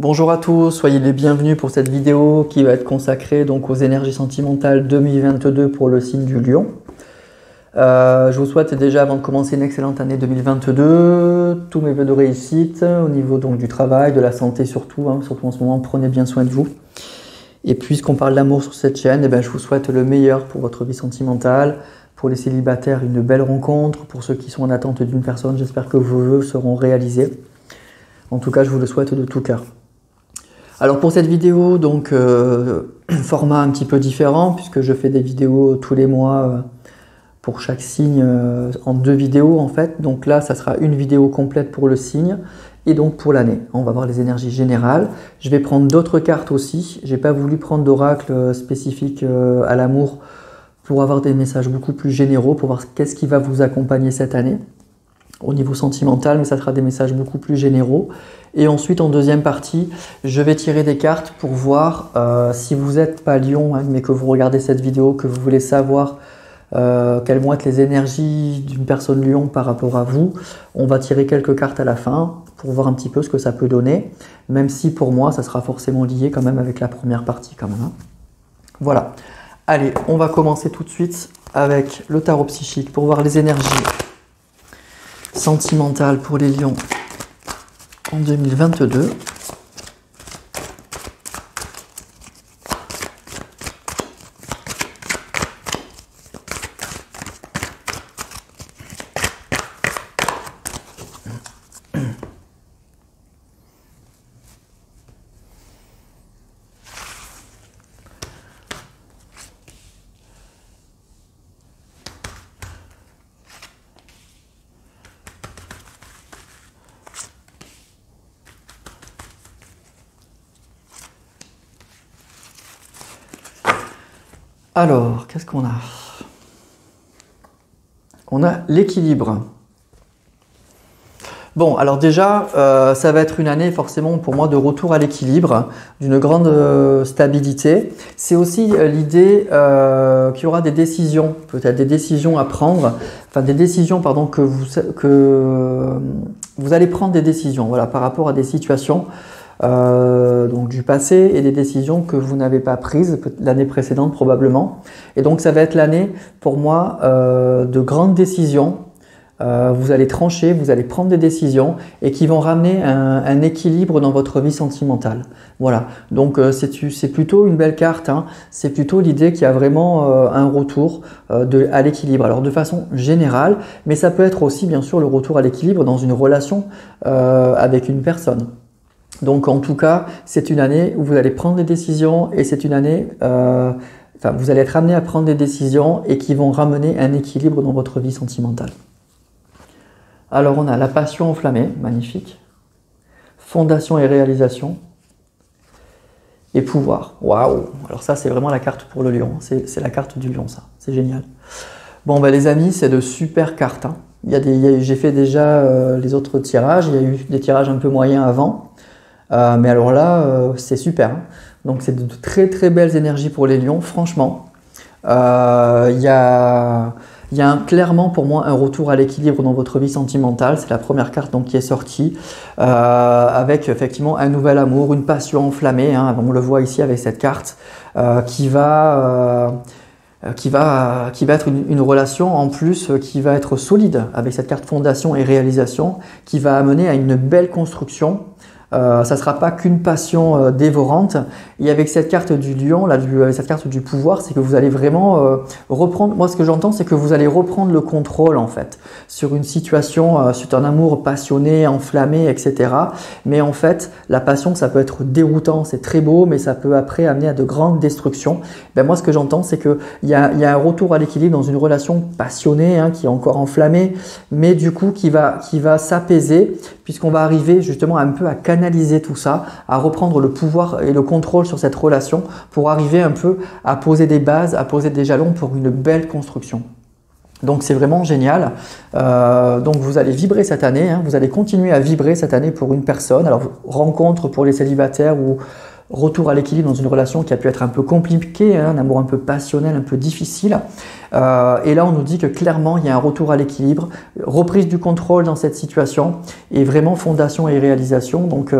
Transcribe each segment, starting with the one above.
Bonjour à tous, soyez les bienvenus pour cette vidéo qui va être consacrée donc aux énergies sentimentales 2022 pour le signe du Lion. Je vous souhaite déjà, avant de commencer, une excellente année 2022, tous mes vœux de réussite au niveau donc du travail, de la santé surtout, surtout en ce moment, prenez bien soin de vous. Et puisqu'on parle d'amour sur cette chaîne, je vous souhaite le meilleur pour votre vie sentimentale, pour les célibataires une belle rencontre, pour ceux qui sont en attente d'une personne, j'espère que vos vœux seront réalisés. En tout cas, je vous le souhaite de tout cœur. Alors pour cette vidéo, donc format un petit peu différent puisque je fais des vidéos tous les mois pour chaque signe en 2 vidéos en fait. Donc là, ça sera une vidéo complète pour le signe et donc pour l'année. On va voir les énergies générales. Je vais prendre d'autres cartes aussi. J'ai pas voulu prendre d'oracle spécifique à l'amour pour avoir des messages beaucoup plus généraux, pour voir qu'est-ce qui va vous accompagner cette année au niveau sentimental, mais ça sera des messages beaucoup plus généraux. Et ensuite, en deuxième partie, je vais tirer des cartes pour voir si vous n'êtes pas Lion, mais que vous regardez cette vidéo, que vous voulez savoir quelles vont être les énergies d'une personne Lion par rapport à vous. On va tirer quelques cartes à la fin pour voir un petit peu ce que ça peut donner, même si pour moi, ça sera forcément lié quand même avec la première partie quand même. Voilà. Allez, on va commencer tout de suite avec le tarot psychique pour voir les énergies sentimentale pour les lions en 2022. Alors, qu'est-ce qu'on a? On a l'équilibre. Bon, alors déjà, ça va être une année forcément pour moi de retour à l'équilibre, d'une grande stabilité. C'est aussi l'idée qu'il y aura des décisions, peut-être des décisions à prendre, enfin des décisions, pardon, que vous allez prendre des décisions, voilà, par rapport à des situations donc du passé et des décisions que vous n'avez pas prises l'année précédente probablement. Et donc ça va être l'année pour moi de grandes décisions. Vous allez trancher, vous allez prendre des décisions et qui vont ramener un équilibre dans votre vie sentimentale. Voilà, donc c'est plutôt une belle carte, c'est plutôt l'idée qu'il y a vraiment un retour à l'équilibre. Alors de façon générale, mais ça peut être aussi bien sûr le retour à l'équilibre dans une relation avec une personne. Donc en tout cas, c'est une année où vous allez prendre des décisions et c'est une année, vous allez être amené à prendre des décisions et qui vont ramener un équilibre dans votre vie sentimentale. Alors on a la passion enflammée, magnifique, fondation et réalisation et pouvoir. Waouh! Alors ça c'est vraiment la carte pour le lion, c'est la carte du lion ça, c'est génial. Bon les amis, c'est de super cartes. J'ai fait déjà les autres tirages, il y a eu des tirages un peu moyens avant. Mais alors là, c'est super. Donc c'est de très très belles énergies pour les lions, franchement. Il y a clairement pour moi un retour à l'équilibre dans votre vie sentimentale. C'est la première carte donc, qui est sortie avec effectivement un nouvel amour, une passion enflammée. On le voit ici avec cette carte qui va être une relation en plus qui va être solide avec cette carte fondation et réalisation qui va amener à une belle construction. Ça ne sera pas qu'une passion dévorante. Et avec cette carte du lion, avec cette carte du pouvoir, c'est que vous allez vraiment reprendre, moi ce que j'entends, c'est que vous allez reprendre le contrôle en fait, sur une situation, sur un amour passionné, enflammé, etc. Mais en fait, la passion, ça peut être déroutant, c'est très beau, mais ça peut après amener à de grandes destructions. Moi ce que j'entends, c'est qu'il y a un retour à l'équilibre dans une relation passionnée, qui est encore enflammée, mais du coup qui va s'apaiser, puisqu'on va arriver justement un peu à canaliser tout ça, à reprendre le pouvoir et le contrôle sur cette relation pour arriver un peu à poser des bases, à poser des jalons pour une belle construction. Donc c'est vraiment génial. Donc vous allez vibrer cette année, vous allez continuer à vibrer cette année pour une personne. Alors rencontre pour les célibataires ou retour à l'équilibre dans une relation qui a pu être un peu compliquée, un amour un peu passionnel, un peu difficile. Et là, on nous dit que clairement, il y a un retour à l'équilibre, reprise du contrôle dans cette situation et vraiment fondation et réalisation. Donc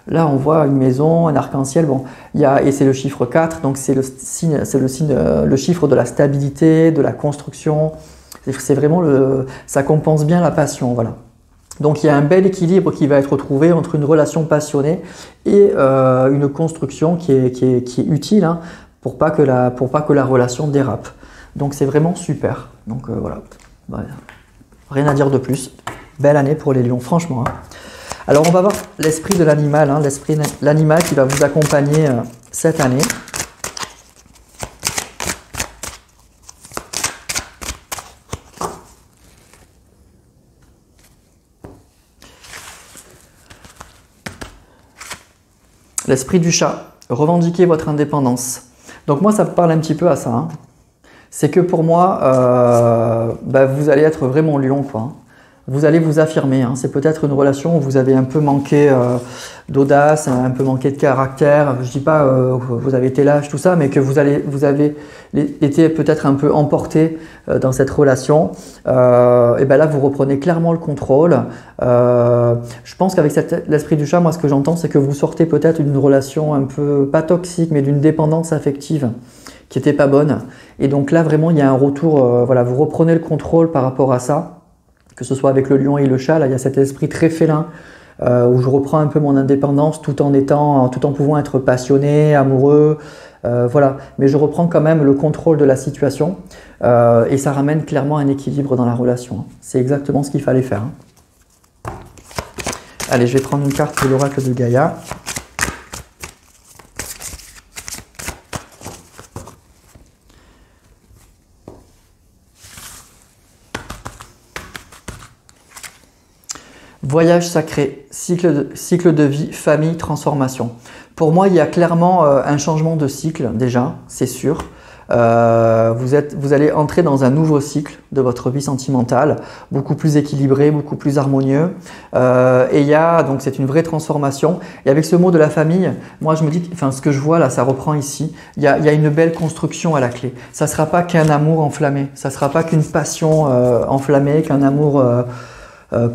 là, on voit une maison, un arc-en-ciel. Bon, et c'est le chiffre 4, donc c'est le chiffre de la stabilité, de la construction. C'est vraiment ça compense bien la passion, voilà. Donc il y a un bel équilibre qui va être trouvé entre une relation passionnée et une construction qui est utile, hein, pour pas que la relation dérape. Donc c'est vraiment super. Donc voilà, rien à dire de plus. Belle année pour les lions, franchement, hein. Alors on va voir l'esprit de l'animal, hein, l'animal qui va vous accompagner cette année. L'esprit du chat, revendiquez votre indépendance. Donc moi, ça me parle un petit peu à ça, hein. C'est que pour moi, vous allez être vraiment lion, quoi, hein. Vous allez vous affirmer, hein. C'est peut-être une relation où vous avez un peu manqué d'audace, un peu manqué de caractère. Je dis pas vous avez été lâche, tout ça, mais que vous avez été peut-être un peu emporté dans cette relation. Et ben là, vous reprenez clairement le contrôle. Je pense qu'avec l'esprit du chat, moi, ce que j'entends, c'est que vous sortez peut-être d'une relation un peu, pas toxique, mais d'une dépendance affective qui n'était pas bonne. Et donc là, vraiment, il y a un retour. Voilà, vous reprenez le contrôle par rapport à ça. Que ce soit avec le lion et le chat, là, il y a cet esprit très félin où je reprends un peu mon indépendance tout en pouvant être passionné, amoureux, voilà. Mais je reprends quand même le contrôle de la situation et ça ramène clairement un équilibre dans la relation. C'est exactement ce qu'il fallait faire, hein. Allez, je vais prendre une carte de l'oracle de Gaïa. Voyage sacré, cycle de vie, famille, transformation. Pour moi, il y a clairement un changement de cycle déjà, c'est sûr. Vous allez entrer dans un nouveau cycle de votre vie sentimentale, beaucoup plus équilibré, beaucoup plus harmonieux. Et donc c'est une vraie transformation. Et avec ce mot de la famille, moi je me dis, enfin ce que je vois là, ça reprend ici. Il y a une belle construction à la clé. Ça sera pas qu'un amour enflammé, ça sera pas qu'une passion enflammée, qu'un amour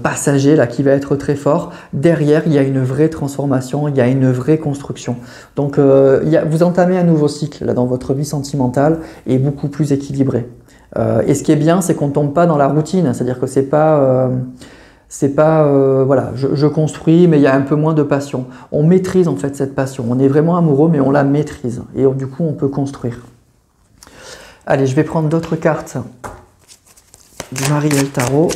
passager là qui va être très fort. Derrière, il y a une vraie transformation, il y a une vraie construction. Donc, vous entamez un nouveau cycle là dans votre vie sentimentale et beaucoup plus équilibré. Et ce qui est bien, c'est qu'on tombe pas dans la routine, c'est-à-dire que c'est pas voilà, je construis, mais il y a un peu moins de passion. On maîtrise en fait cette passion. On est vraiment amoureux, mais on la maîtrise. Et du coup, on peut construire. Allez, je vais prendre d'autres cartes du Mariel Tarot.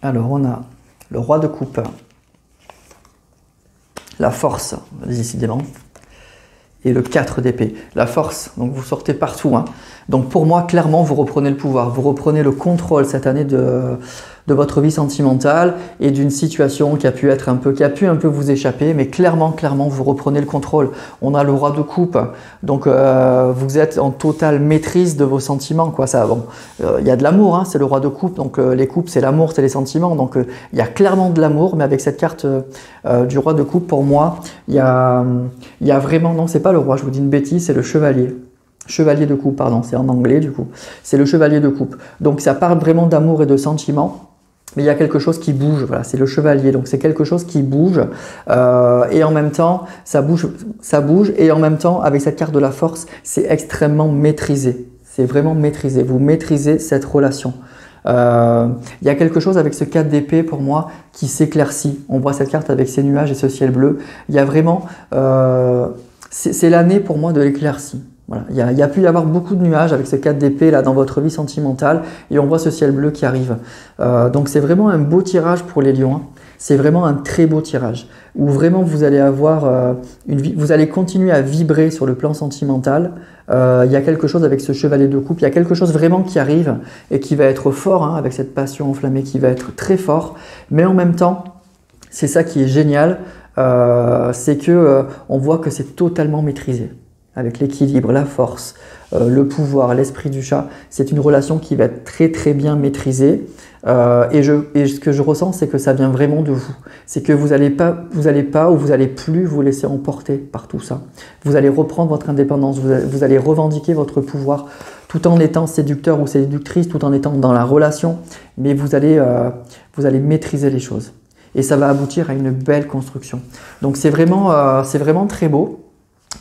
Alors, on a le roi de coupe, la force, décidément, et le 4 d'épée. La force, donc vous sortez partout, hein. Donc pour moi, clairement, vous reprenez le pouvoir, vous reprenez le contrôle cette année de votre vie sentimentale et d'une situation qui a pu un peu vous échapper, mais clairement, vous reprenez le contrôle. On a le roi de coupe, donc vous êtes en totale maîtrise de vos sentiments, quoi. Ça, bon, il y a de l'amour, hein, c'est le roi de coupe, donc les coupes, c'est l'amour, c'est les sentiments, donc il y a clairement de l'amour, mais avec cette carte du roi de coupe, pour moi, il y a vraiment, non, c'est pas le roi, je vous dis une bêtise, c'est le chevalier. Chevalier de coupe, pardon, c'est en anglais du coup. C'est le chevalier de coupe. Donc ça parle vraiment d'amour et de sentiments, mais il y a quelque chose qui bouge, voilà, c'est le chevalier. Donc c'est quelque chose qui bouge et en même temps, ça bouge et en même temps, avec cette carte de la force, c'est extrêmement maîtrisé. C'est vraiment maîtrisé. Vous maîtrisez cette relation. Il y a quelque chose avec ce 4 d'épée pour moi qui s'éclaircit. On voit cette carte avec ces nuages et ce ciel bleu. Il y a vraiment... c'est l'année pour moi de l'éclaircie. Voilà. Il y a pu y avoir beaucoup de nuages avec ce 4 d'épée là dans votre vie sentimentale et on voit ce ciel bleu qui arrive. Donc c'est vraiment un beau tirage pour les lions, hein. c'est vraiment un très beau tirage où vraiment vous allez avoir vous allez continuer à vibrer sur le plan sentimental. Il y a quelque chose avec ce chevalier de coupe, il y a quelque chose vraiment qui arrive et qui va être fort, hein, avec cette passion enflammée qui va être très fort, mais en même temps, c'est ça qui est génial, c'est que on voit que c'est totalement maîtrisé. Avec l'équilibre, la force, le pouvoir, l'esprit du chat, c'est une relation qui va être très très bien maîtrisée. Et ce que je ressens, c'est que ça vient vraiment de vous. C'est que vous n'allez pas ou vous n'allez plus vous laisser emporter par tout ça. Vous allez reprendre votre indépendance, vous allez revendiquer votre pouvoir tout en étant séducteur ou séductrice, tout en étant dans la relation, mais vous allez maîtriser les choses. Et ça va aboutir à une belle construction. Donc c'est vraiment très beau.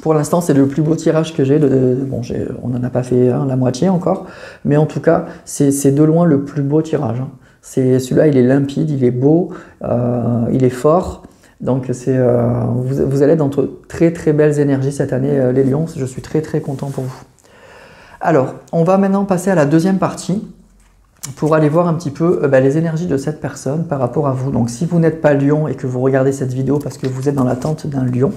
Pour l'instant, c'est le plus beau tirage que j'ai. Bon, on n'en a pas fait la moitié encore, mais en tout cas, c'est de loin le plus beau tirage. Hein. Celui-là, il est limpide, il est beau, il est fort. Donc, vous allez être dans très très belles énergies cette année, les lions. Je suis très très content pour vous. Alors, on va maintenant passer à la deuxième partie pour aller voir un petit peu les énergies de cette personne par rapport à vous. Donc, si vous n'êtes pas lion et que vous regardez cette vidéo parce que vous êtes dans l'attente d'un lion,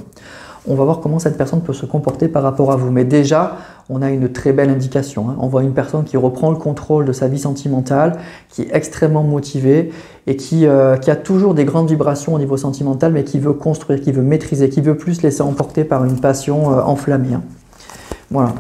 on va voir comment cette personne peut se comporter par rapport à vous. Mais déjà, on a une très belle indication. Hein. On voit une personne qui reprend le contrôle de sa vie sentimentale, qui est extrêmement motivée et qui a toujours des grandes vibrations au niveau sentimental, mais qui veut construire, qui veut maîtriser, qui veut plus se laisser emporter par une passion enflammée. Hein. Voilà.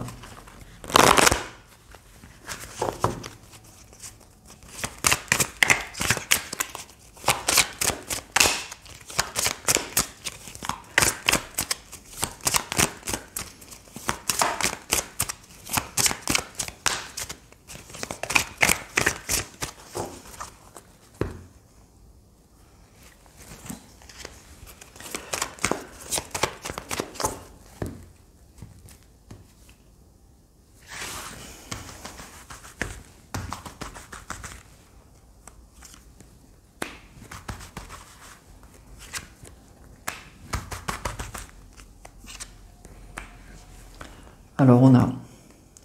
Alors on a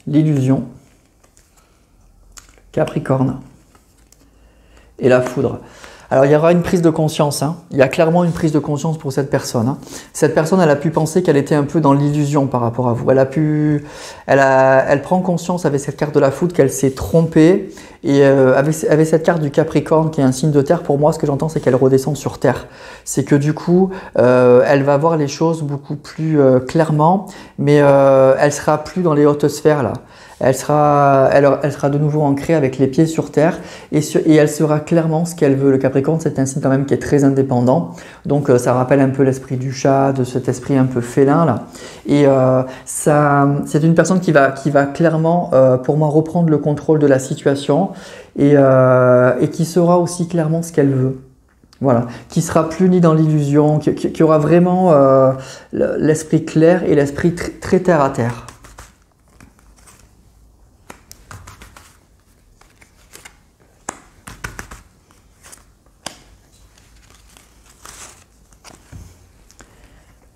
l'illusion, le Capricorne et la foudre. Alors il y aura une prise de conscience, hein. Il y a clairement une prise de conscience pour cette personne. Hein. Cette personne, elle a pu penser qu'elle était un peu dans l'illusion par rapport à vous. Elle prend conscience avec cette carte de la foudre qu'elle s'est trompée. Et avec cette carte du Capricorne qui est un signe de terre, pour moi ce que j'entends c'est qu'elle redescend sur terre. C'est que du coup elle va voir les choses beaucoup plus clairement, mais elle sera plus dans les hautes sphères là. Elle sera de nouveau ancrée avec les pieds sur terre et elle saura clairement ce qu'elle veut. Le Capricorne, c'est un signe quand même qui est très indépendant. Donc ça rappelle un peu l'esprit du chat, de cet esprit un peu félin là. Et c'est une personne qui va clairement, pour moi, reprendre le contrôle de la situation et qui saura aussi clairement ce qu'elle veut. Voilà, qui sera plus ni dans l'illusion, qui aura vraiment l'esprit clair et l'esprit très terre à terre.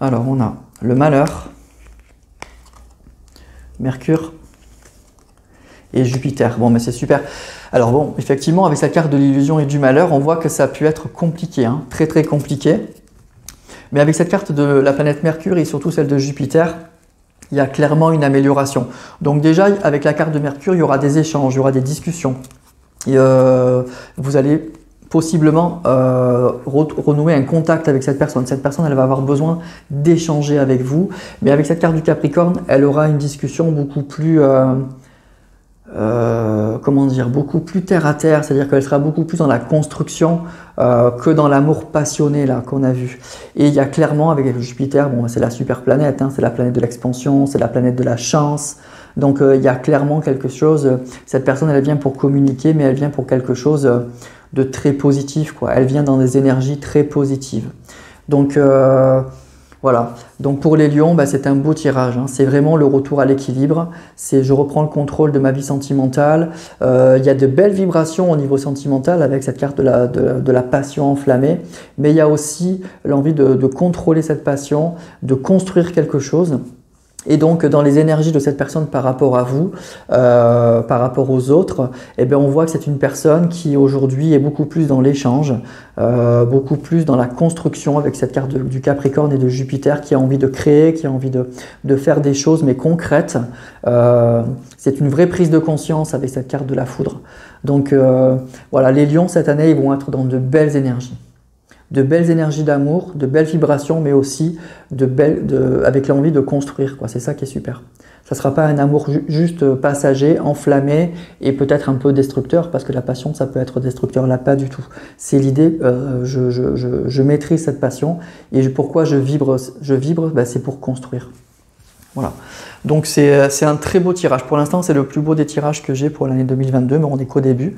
Alors, on a le malheur, Mercure et Jupiter. Bon, mais c'est super. Alors bon, effectivement, avec sa carte de l'illusion et du malheur, on voit que ça a pu être compliqué, hein, très très compliqué. Mais avec cette carte de la planète Mercure et surtout celle de Jupiter, il y a clairement une amélioration. Donc déjà, avec la carte de Mercure, il y aura des échanges, il y aura des discussions. Et vous allez possiblement renouer un contact avec cette personne. Cette personne, elle va avoir besoin d'échanger avec vous. Mais avec cette carte du Capricorne, elle aura une discussion beaucoup plus... comment dire, beaucoup plus terre à terre, c'est-à-dire qu'elle sera beaucoup plus dans la construction que dans l'amour passionné là qu'on a vu. Et il y a clairement avec Jupiter, bon, c'est la super planète, hein, c'est la planète de l'expansion, c'est la planète de la chance. Donc il y a clairement quelque chose. Cette personne, elle vient pour communiquer, mais elle vient pour quelque chose de très positif, quoi. Elle vient dans des énergies très positives. Donc voilà, donc pour les lions, c'est un beau tirage, hein. C'est vraiment le retour à l'équilibre, c'est je reprends le contrôle de ma vie sentimentale, il y a de belles vibrations au niveau sentimental avec cette carte de la passion enflammée, mais il y a aussi l'envie de contrôler cette passion, de construire quelque chose Et donc dans les énergies de cette personne par rapport à vous, par rapport aux autres, eh bien, on voit que c'est une personne qui aujourd'hui est beaucoup plus dans l'échange, beaucoup plus dans la construction avec cette carte du Capricorne et de Jupiter, qui a envie de créer, qui a envie de faire des choses mais concrètes. C'est une vraie prise de conscience avec cette carte de la foudre. Donc voilà, les lions cette année, ils vont être dans de belles énergies. De belles énergies d'amour, de belles vibrations, mais aussi avec l'envie de construire, quoi. C'est ça qui est super. Ça ne sera pas un amour juste passager, enflammé et peut-être un peu destructeur, parce que la passion, ça peut être destructeur. Là, pas du tout. C'est l'idée, je maîtrise cette passion. Et pourquoi je vibre, ben, c'est pour construire. Voilà. Donc c'est un très beau tirage. Pour l'instant, c'est le plus beau des tirages que j'ai pour l'année 2022, mais on n'est qu'au début.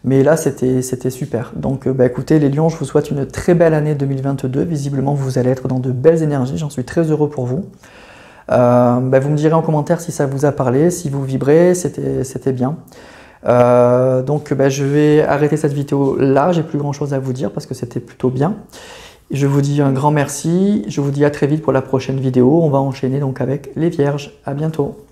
Mais là, c'était super. Donc, bah, écoutez, les lions, je vous souhaite une très belle année 2022. Visiblement, vous allez être dans de belles énergies. J'en suis très heureux pour vous. Bah, vous me direz en commentaire si ça vous a parlé, si vous vibrez, c'était bien. Donc, bah, je vais arrêter cette vidéo là. J'ai plus grand chose à vous dire parce que c'était plutôt bien. Je vous dis un grand merci. Je vous dis à très vite pour la prochaine vidéo. On va enchaîner donc avec les vierges. À bientôt.